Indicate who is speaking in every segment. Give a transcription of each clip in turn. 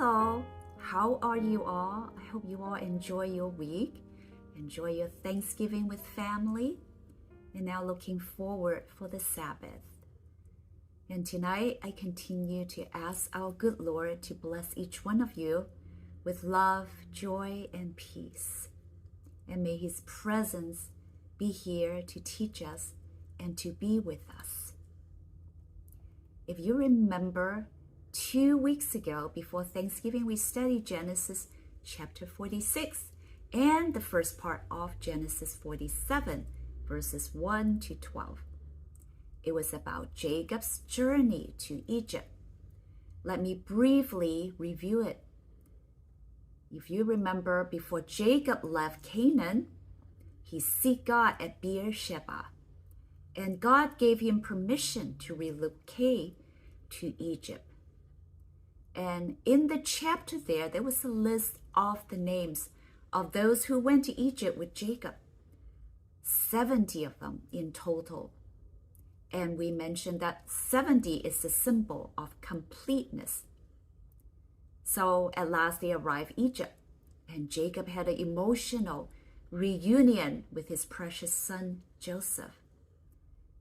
Speaker 1: Hello, how are you all? I hope you all enjoy your week, enjoy your Thanksgiving with family, and now looking forward for the Sabbath. And tonight I continue to ask our good Lord to bless each one of you with love, joy, and peace. And may His presence be here to teach us and to be with us. If you remember, 2 weeks ago, before Thanksgiving, we studied Genesis chapter 46 and the first part of Genesis 47, verses 1 to 12. It was about Jacob's journey to Egypt. Let me briefly review it. If you remember, before Jacob left Canaan, he sought God at Beersheba, and God gave him permission to relocate to Egypt. And in the chapter there was a list of the names of those who went to Egypt with Jacob, 70 of them in total. And we mentioned that 70 is a symbol of completeness. So at last they arrived in Egypt, and Jacob had an emotional reunion with his precious son Joseph.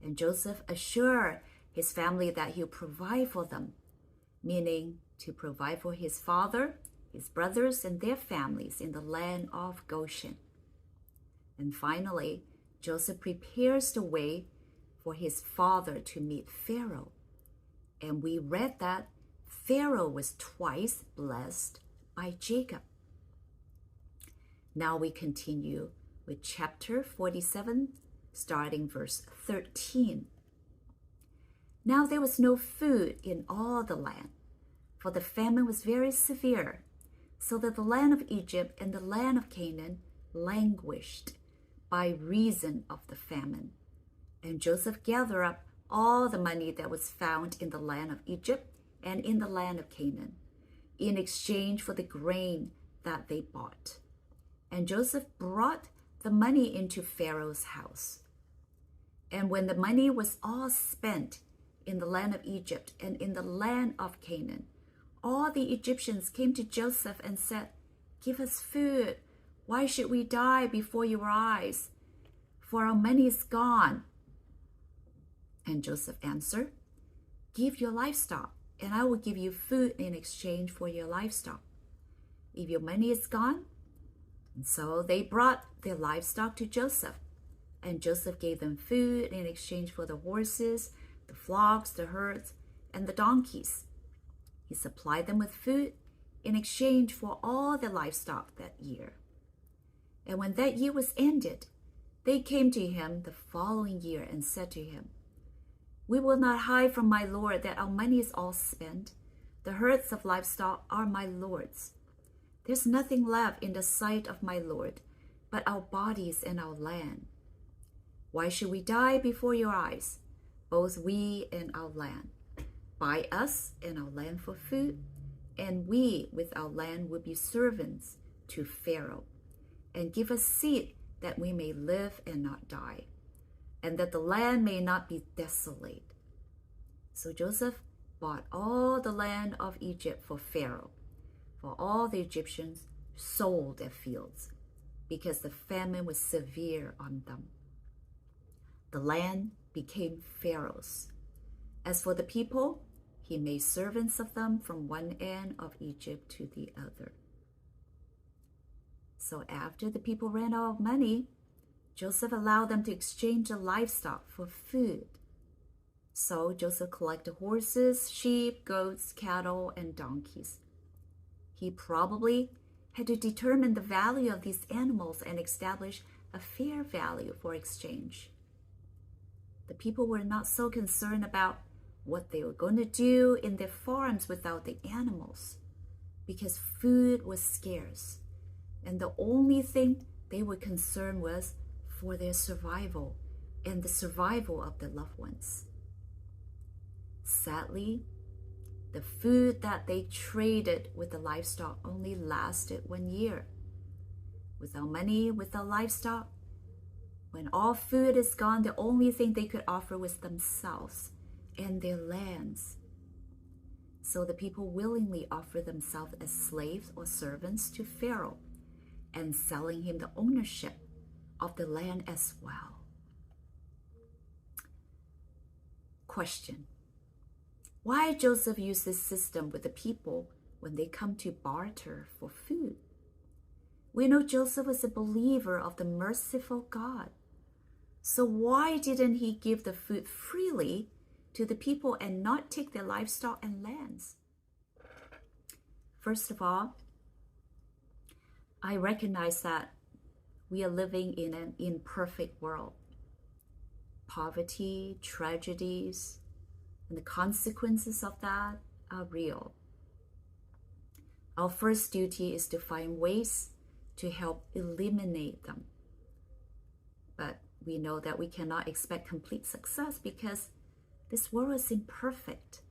Speaker 1: And Joseph assured his family that he'll provide for them, meaning to provide for his father, his brothers, and their families in the land of Goshen. And finally, Joseph prepares the way for his father to meet Pharaoh. And we read that Pharaoh was twice blessed by Jacob. Now we continue with chapter 47, starting verse 13. Now there was no food in all the land, for the famine was very severe, so that the land of Egypt and the land of Canaan languished by reason of the famine. And Joseph gathered up all the money that was found in the land of Egypt and in the land of Canaan, in exchange for the grain that they bought. And Joseph brought the money into Pharaoh's house. And when the money was all spent in the land of Egypt and in the land of Canaan, all the Egyptians came to Joseph and said, "Give us food. Why should we die before your eyes? For our money is gone." And Joseph answered, "Give your livestock, and I will give you food in exchange for your livestock, if your money is gone." And so they brought their livestock to Joseph, and Joseph gave them food in exchange for the horses, the flocks, the herds, and the donkeys. He supplied them with food in exchange for all their livestock that year. And when that year was ended, they came to him the following year and said to him, "We will not hide from my lord that our money is all spent. The herds of livestock are my lord's. There's nothing left in the sight of my lord but our bodies and our land. Why should we die before your eyes, both we and our land? Buy us and our land for food, and we with our land will be servants to Pharaoh, and give us seed that we may live and not die, and that the land may not be desolate." So Joseph bought all the land of Egypt for Pharaoh, for all the Egyptians sold their fields, because the famine was severe on them. The land became Pharaoh's. As for the people, he made servants of them from one end of Egypt to the other. So after the people ran out of money, Joseph allowed them to exchange the livestock for food. So Joseph collected horses, sheep, goats, cattle, and donkeys. He probably had to determine the value of these animals and establish a fair value for exchange. The people were not so concerned about what they were going to do in their farms without the animals, because food was scarce, and the only thing they were concerned was for their survival and the survival of their loved ones. Sadly, the food that they traded with the livestock only lasted 1 year. Without money, without livestock, when all food is gone, the only thing they could offer was themselves and their lands. So the people willingly offered themselves as slaves or servants to Pharaoh, and selling him the ownership of the land as well. Question: why Joseph used this system with the people when they come to barter for food? We know Joseph was a believer of the merciful God. So why didn't he give the food freely to the people and not take their livestock and lands? First of all, I recognize that we are living in an imperfect world. Poverty, tragedies, and the consequences of that are real. Our first duty is to find ways to help eliminate them. But we know that we cannot expect complete success because this world is imperfect.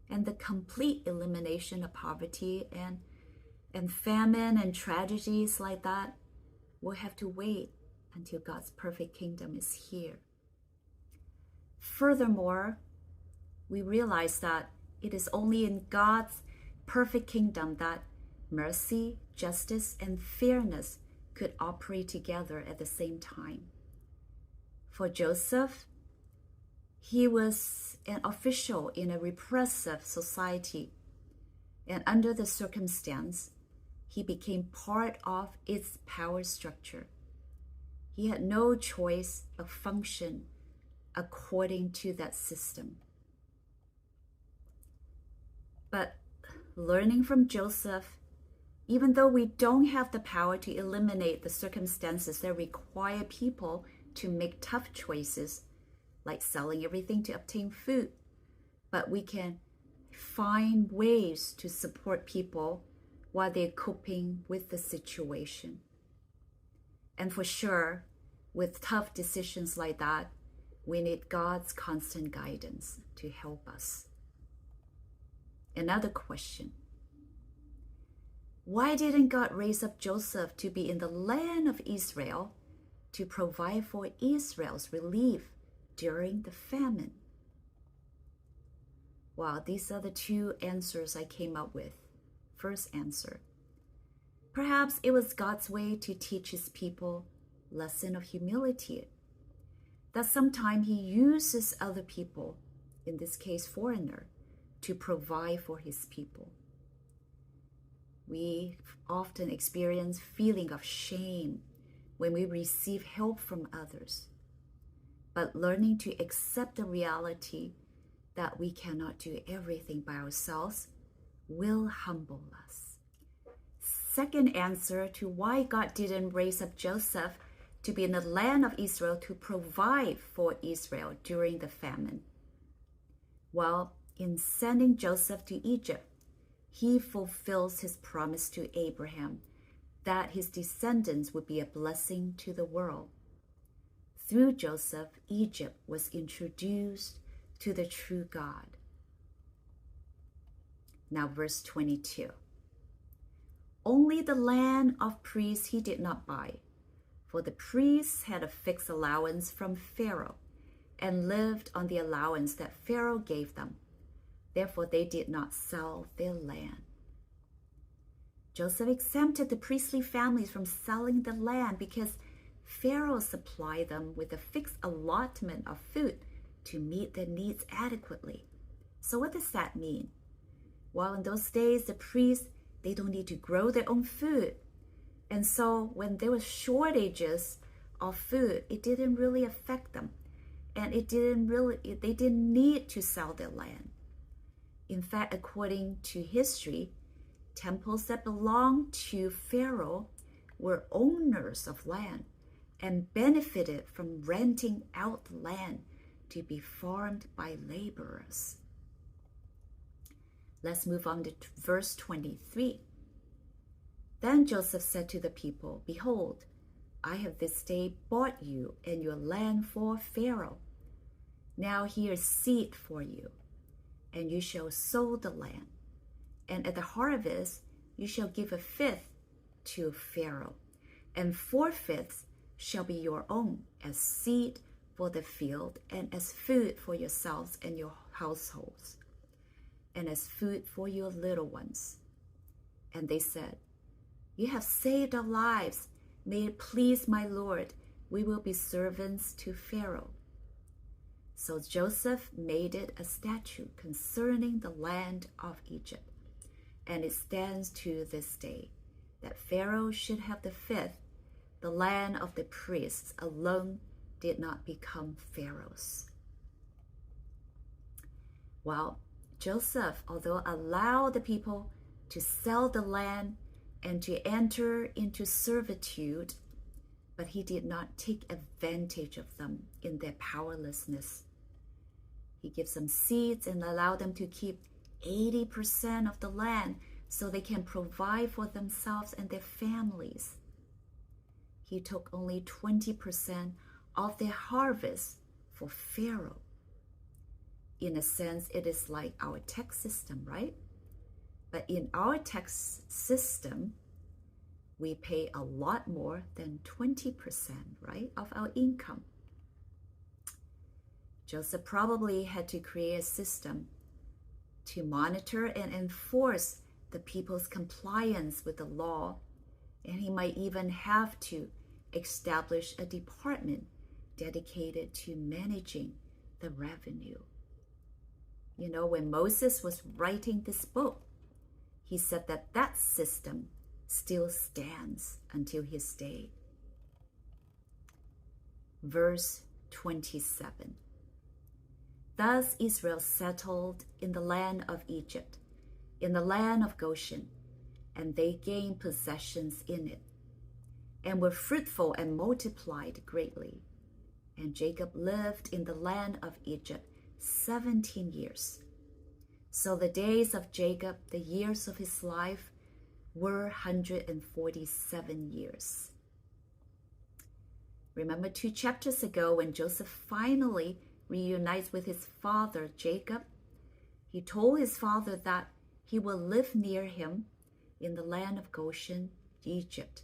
Speaker 1: And the complete elimination of poverty and famine and tragedies like that will have to wait until God's perfect kingdom is here. Furthermore, we realize that it is only in God's perfect kingdom that mercy, justice, and fairness could operate together at the same time. For Joseph, he was an official in a repressive society, and under the circumstance, he became part of its power structure. He had no choice of function according to that system. But learning from Joseph, even though we don't have the power to eliminate the circumstances that require people to make tough choices, like selling everything to obtain food, but we can find ways to support people while they're coping with the situation. And for sure, with tough decisions like that, we need God's constant guidance to help us. Another question: why didn't God raise up Joseph to be in the land of Israel to provide for Israel's relief during the famine? Well, these are the two answers I came up with. First answer: perhaps it was God's way to teach his people a lesson of humility, that sometimes he uses other people, in this case foreigner, to provide for his people. We often experience feeling of shame when we receive help from others, but learning to accept the reality that we cannot do everything by ourselves will humble us. Second answer to why God didn't raise up Joseph to be in the land of Israel to provide for Israel during the famine. Well, in sending Joseph to Egypt, he fulfills his promise to Abraham that his descendants would be a blessing to the world. Through Joseph, Egypt was introduced to the true God. Now, verse 22. Only the land of priests he did not buy, for the priests had a fixed allowance from Pharaoh and lived on the allowance that Pharaoh gave them. Therefore, they did not sell their land. Joseph exempted the priestly families from selling the land because Pharaoh supplied them with a fixed allotment of food to meet their needs adequately. So what does that mean? Well, in those days, the priests, they don't need to grow their own food. And so when there were shortages of food, it didn't really affect them. And they didn't need to sell their land. In fact, according to history, temples that belonged to Pharaoh were owners of land and benefited from renting out land to be farmed by laborers. Let's move on to verse 23. Then Joseph said to the people, "Behold, I have this day bought you and your land for Pharaoh. Now here is seed for you, and you shall sow the land. And at the harvest you shall give a fifth to Pharaoh, and 4/5 shall be your own as seed for the field and as food for yourselves and your households. and as food for your little ones. And they said, You have saved our lives. May it please my Lord, we will be servants to Pharaoh. So Joseph made it a statute concerning the land of Egypt, and it stands to this day, that Pharaoh should have the fifth. The land of the priests alone did not become Pharaoh's. Well, Joseph, although allowed the people to sell the land and to enter into servitude, but he did not take advantage of them in their powerlessness. He gives them seeds and allowed them to keep 80% of the land so they can provide for themselves and their families. He took only 20% of their harvest for Pharaoh. In a sense, it is like our tax system, right? But in our tax system, we pay a lot more than 20%, right, of our income. Joseph probably had to create a system to monitor and enforce the people's compliance with the law, and he might even have to establish a department dedicated to managing the revenue. You know, when Moses was writing this book, he said that that system still stands until his day. Verse 27. Thus Israel settled in the land of Egypt, in the land of Goshen, and they gained possessions in it, and were fruitful and multiplied greatly. And Jacob lived in the land of Egypt 17 years. So the days of Jacob, the years of his life, were 147 years. Remember 2 chapters ago when Joseph finally reunites with his father Jacob? He told his father that he will live near him in the land of Goshen, Egypt,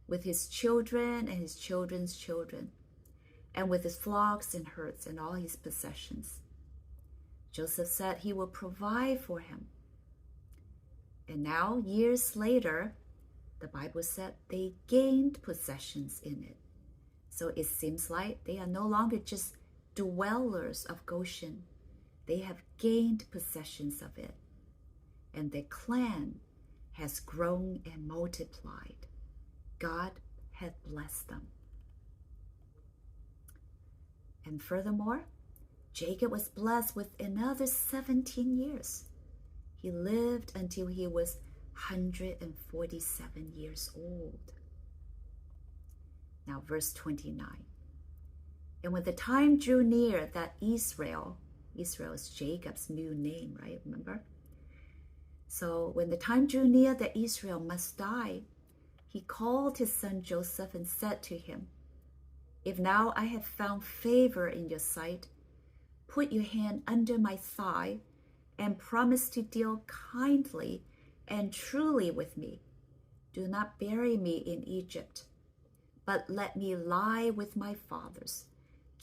Speaker 1: with his children and his children's children, and with his flocks and herds and all his possessions. Joseph said he will provide for him. And now, years later, the Bible said they gained possessions in it. So it seems like they are no longer just dwellers of Goshen. They have gained possessions of it. And their clan has grown and multiplied. God had blessed them. And furthermore, Jacob was blessed with another 17 years. He lived until he was 147 years old. Now, verse 29. And when the time drew near that Israel is Jacob's new name, right? Remember? So when the time drew near that Israel must die, he called his son Joseph and said to him, If now I have found favor in your sight, put your hand under my thigh and promise to deal kindly and truly with me. Do not bury me in Egypt, but let me lie with my fathers.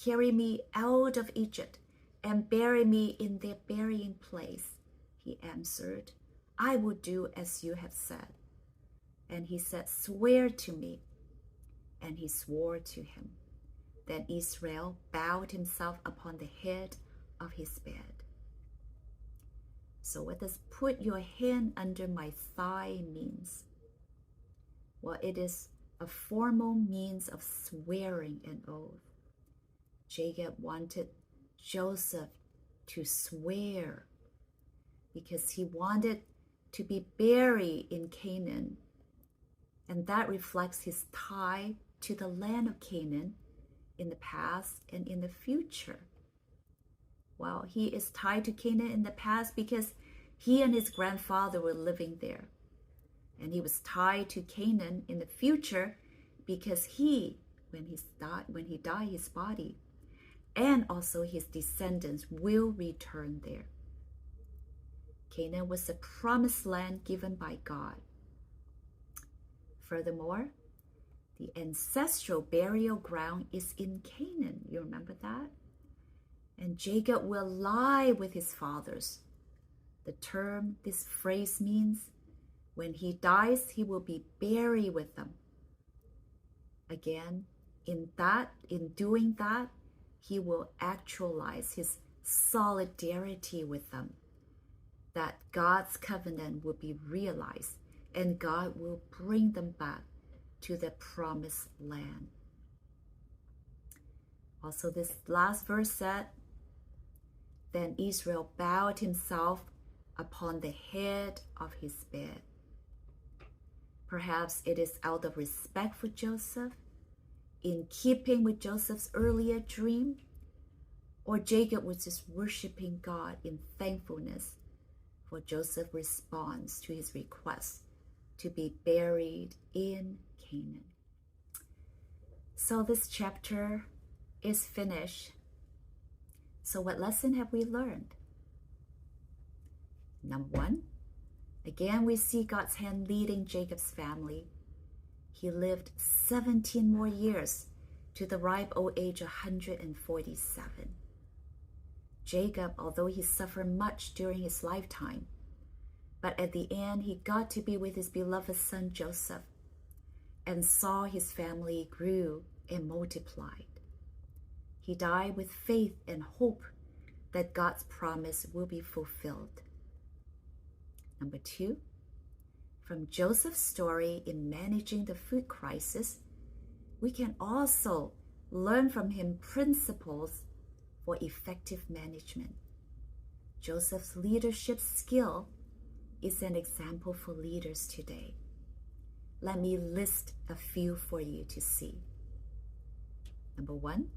Speaker 1: Carry me out of Egypt and bury me in their burying place. He answered, I will do as you have said. And he said, Swear to me. And he swore to him. Then Israel bowed himself upon the head of his bed. So what does put your hand under my thigh means? Well, it is a formal means of swearing an oath. Jacob wanted Joseph to swear because he wanted to be buried in Canaan. And that reflects his tie to the land of Canaan in the past and in the future. Well, he is tied to Canaan in the past because he and his grandfather were living there. And he was tied to Canaan in the future because when he died, his body and also his descendants will return there. Canaan was a promised land given by God. Furthermore, the ancestral burial ground is in Canaan. You remember that? And Jacob will lie with his fathers This phrase means when he dies, he will be buried with them. Again, in doing that, he will actualize his solidarity with them, that God's covenant will be realized and God will bring them back to the promised land. Also, this last verse said, then Israel bowed himself upon the head of his bed. Perhaps it is out of respect for Joseph, in keeping with Joseph's earlier dream, or Jacob was just worshiping God in thankfulness for Joseph's response to his request to be buried in Canaan. So this chapter is finished. So what lesson have we learned? Number one, again we see God's hand leading Jacob's family. He lived 17 more years to the ripe old age of 147. Jacob, although he suffered much during his lifetime, but at the end he got to be with his beloved son Joseph and saw his family grew and multiplied. He died with faith and hope that God's promise will be fulfilled. Number two, from Joseph's story in managing the food crisis, we can also learn from him principles for effective management. Joseph's leadership skill is an example for leaders today. Let me list a few for you to see. Number one,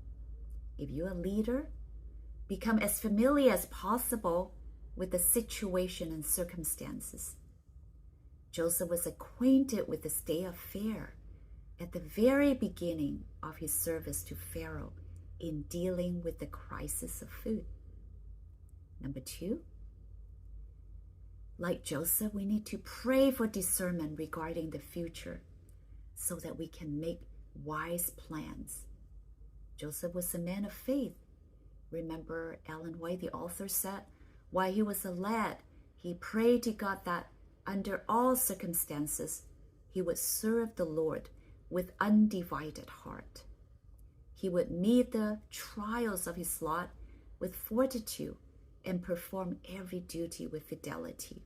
Speaker 1: if you're a leader, become as familiar as possible with the situation and circumstances. Joseph was acquainted with the state of affairs at the very beginning of his service to Pharaoh in dealing with the crisis of food. Number two, like Joseph, we need to pray for discernment regarding the future so that we can make wise plans. Joseph was a man of faith. Remember, Ellen White, the author, said, while he was a lad, he prayed to God that under all circumstances, he would serve the Lord with undivided heart. He would meet the trials of his lot with fortitude and perform every duty with fidelity.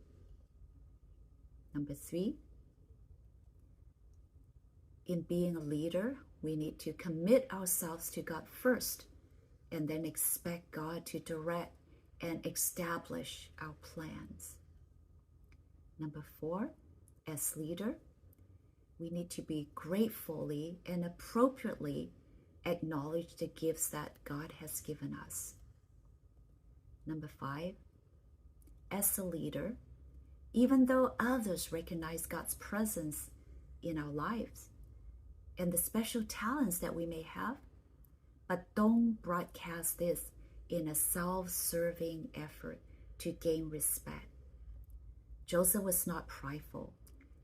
Speaker 1: Number three, in being a leader, we need to commit ourselves to God first and then expect God to direct and establish our plans. Number four, as leader, we need to be gratefully and appropriately acknowledge the gifts that God has given us. Number five, as a leader, even though others recognize God's presence in our lives and the special talents that we may have, but don't broadcast this in a self-serving effort to gain respect. Joseph was not prideful.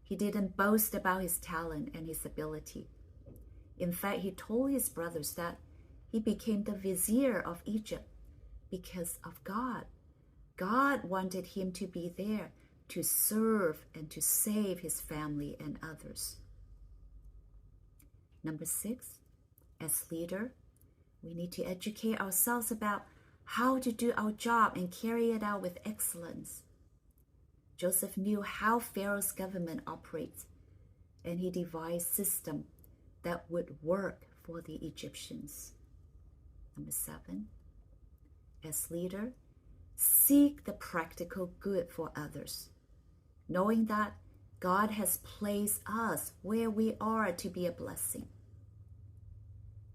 Speaker 1: He didn't boast about his talent and his ability. In fact, he told his brothers that he became the vizier of Egypt because of God. God wanted him to be there to serve and to save his family and others. Number six, as leader, we need to educate ourselves about how to do our job and carry it out with excellence. Joseph knew how Pharaoh's government operates, and he devised a system that would work for the Egyptians. Number seven, as leader, seek the practical good for others, knowing that God has placed us where we are to be a blessing.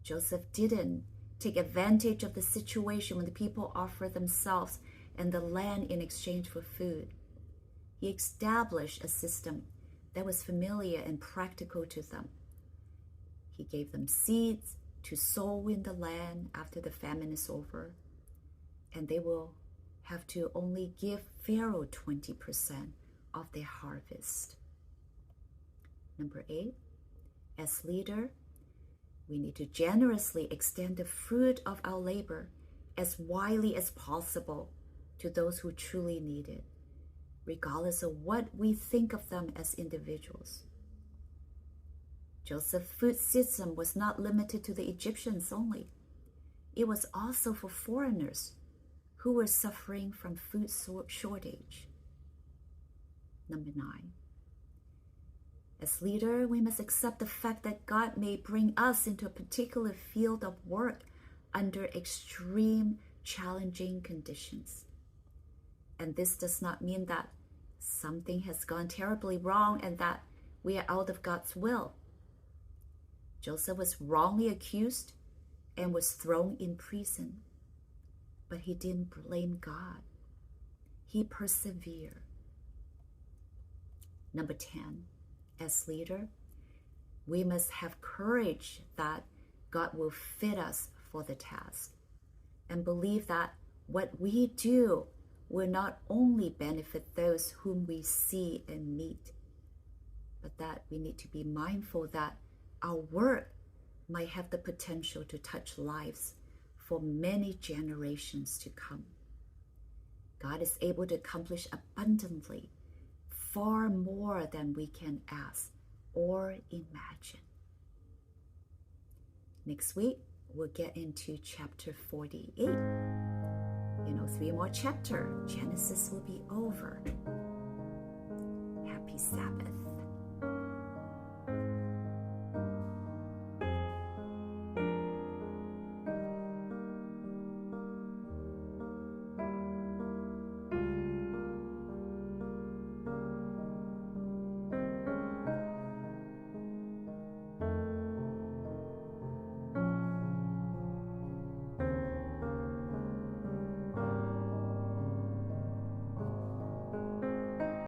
Speaker 1: Joseph didn't take advantage of the situation when the people offered themselves and the land in exchange for food. He established a system that was familiar and practical to them. He gave them seeds to sow in the land after the famine is over, and they will have to only give Pharaoh 20% of their harvest. Number eight, as leader, we need to generously extend the fruit of our labor as widely as possible to those who truly need it. regardless of what we think of them as individuals. Joseph's food system was not limited to the Egyptians only. It was also for foreigners who were suffering from food shortage. Number 9. As leader, we must accept the fact that God may bring us into a particular field of work under extreme, challenging conditions. And this does not mean that something has gone terribly wrong and that we are out of God's will. Joseph was wrongly accused and was thrown in prison, but he didn't blame God. He persevered. Number 10, as leader, we must have courage that God will fit us for the task and believe that what we do will not only benefit those whom we see and meet, but that we need to be mindful that our work might have the potential to touch lives for many generations to come. God is able to accomplish abundantly, far more than we can ask or imagine. Next week, we'll get into chapter 48. 3 more chapters. Genesis will be over. Happy Sabbath.